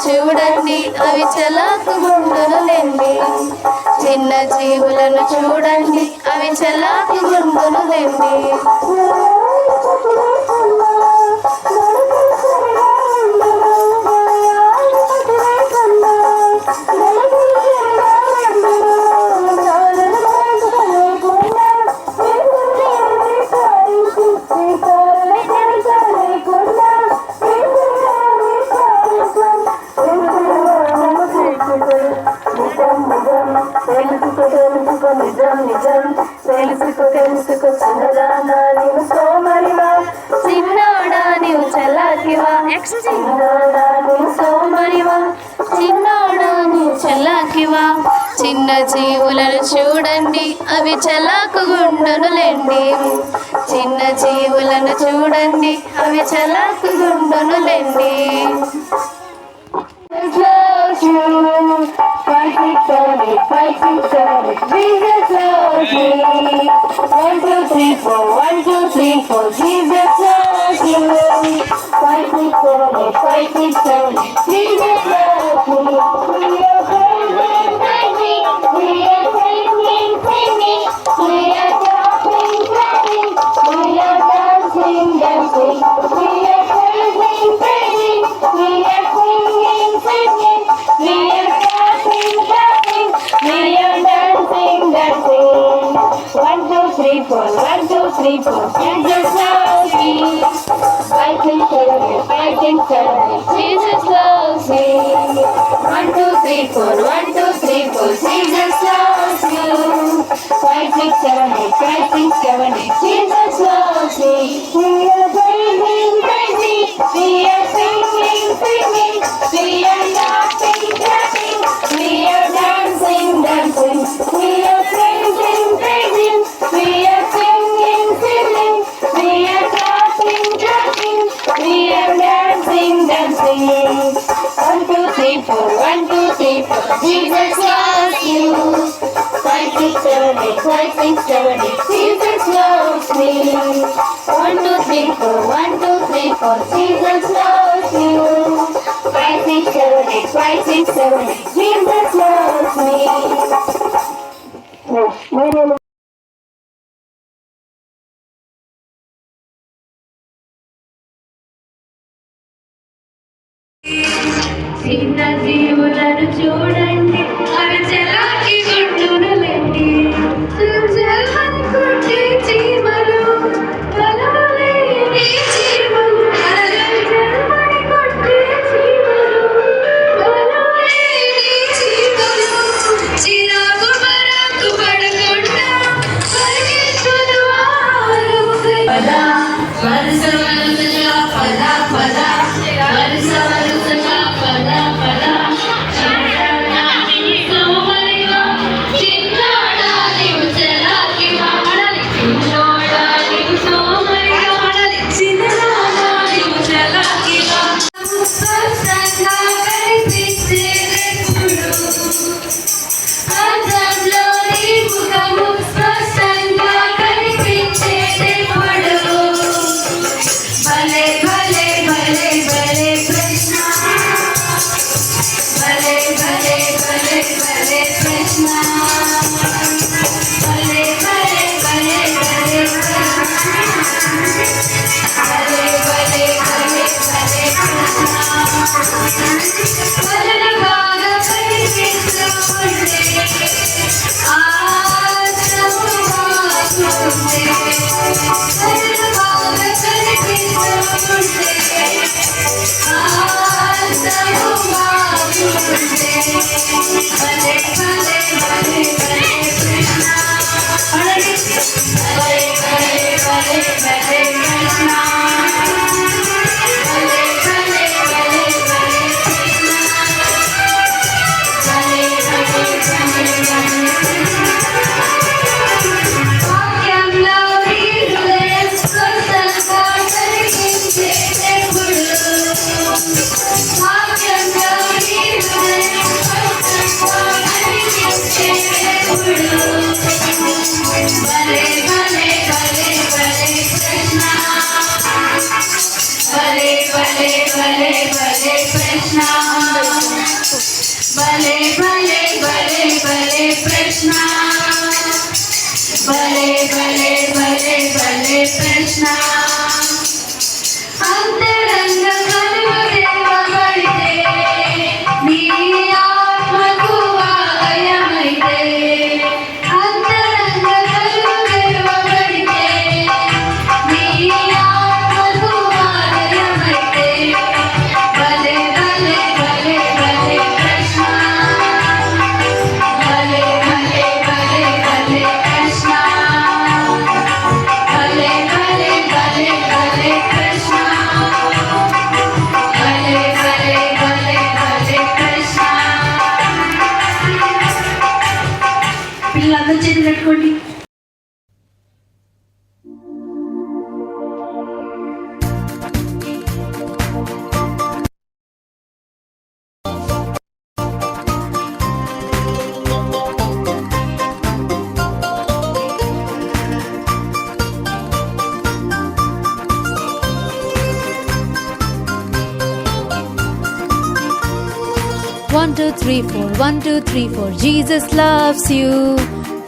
చూడండి అవి చలాకు గుండునులేండి. చిన్న జీవులను చూడండి అవి చలాకు గుండునులేండి. చిన్నోడా నీవు చల్లాకివా, సోమరివా, చిన్నోడా నీవు చల్లాకివా. చిన్న జీవులను చూడండి అవి చలాకు గుండునులేండి. చిన్న జీవులను చూడండి అవి చలాకు గుండునులేండి. Jesus loves me. 1, 2, 3, 4. 1, 2, 3, 4. Jesus loves you. 5, 6, 7, 8. 5, 6, 7, 8. Jesus loves me. We are praising, praising. We are singing, singing. We are clapping, clapping. We are dancing, dancing. We are praising, praising. We are singing, singing. We are clapping, clapping. We are dancing, dancing. 1, 2, 3, 4. 1, 2, 3, 4. Jesus loves me. 5, 6, 7, 8. 5, 6, 7, 8. Jesus loves me. 1, 2, 3, 4. 1, 2, 3, 4. Jesus loves you. 5, 6, 7, 8. 5, 6, 7, 8. Jesus loves me. We are praising, praising. We are singing, singing. We are laughing, clapping. We are dancing, dancing. We are praising, praising. We are singing, singing. We are clapping, clapping. We are dancing, dancing. 1, 2, 3, 4. 1, 2, 3, 4. Jesus loves you. 5, 6, 7, 8. 5, 6, 7, 8. Jesus loves me. 1, 2, 3, 4. 1, 2, 3, 4. Jesus loves you. 5, 6, 7, 8, 5, 6, 7, 8. Jesus loves me. చిన్న జీవులను చూడండి అవి చలాకి గుండులెండి జల్మని కొట్టే చీమలు బలములేని చీమలు జల్మని కొట్టే చీమలు బలములేని చీమలు చిరాకు పరాకు పడకుండా పరిగెత్తులు ఆహారముకై పద వరుస వరుసగా పద పద వరుస వరుసగా పద పద సోమరిగా చిన్నాడాలి చలాకిగా చిన్నోడాలి సోమరిగా చిన్నడాలి చలాకిగా స్పష్టంగా కనిపించేదెప్పుడు అద్దంలోని ముఖము స్పష్టంగా కనిపించేదెప్పుడు భలే భలే భలే భలే కృష్ణ భలే భలే భలే భలే కృష్ణ భలే భలే భలే భలే కృష్ణ భలే భలే భలే భలే కృష్ణ భలే బాగా కనిపిస్తుంటే ఆశ్రము బాగుంటే భలే బాగా కనిపిస్తుంటే ఆశ్రము బాగుంటే భలే భలే భలే భలే కృష్ణ భలే భలే భలే భలే కృష్ణ భలే భలే భలే భలే కృష్ణ భలే భలే భలే భలే వాక్యంలో నీ హృదయం స్పష్టంగా కనిపించేదెప్పుడు వాక్యంలో నీ హృదయం స్పష్టంగా కనిపించేదెప్పుడు భలే భలే భలే భలే కృష్ణ భలే భలే భలే భలే కృష్ణ భలే భలే భలే భలే కృష్ణ భలే భలే భలే భలే కృష్ణ అంతరంగ కలువ దేవబడితే నీ ఆత్మకు ఆలయమైతే అంతరంగ కలువ దేవబడితే నీ ఆత్మకు ఆలయమైతే భలే భలే భలే భలే కృష్ణ భలే భలే భలే భలే కృష్ణ భలే భలే భలే భలే కృష్ణ భలే భలే భలే భలే కృష్ణ పిల్లలందరూ చేతులు కట్టుకోండి. One, two, three, four. 1, 2, 3, 4. Jesus loves you.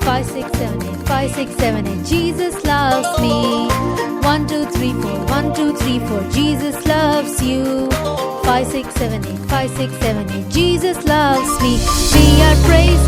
5, 6, 7, 8. 5, 6, 7, 8. Jesus loves me. 1, 2, 3, 4. 1, 2, 3, 4. Jesus loves you. 5, 6, 7, 8. 5, 6, 7, 8. Jesus loves me. We are praising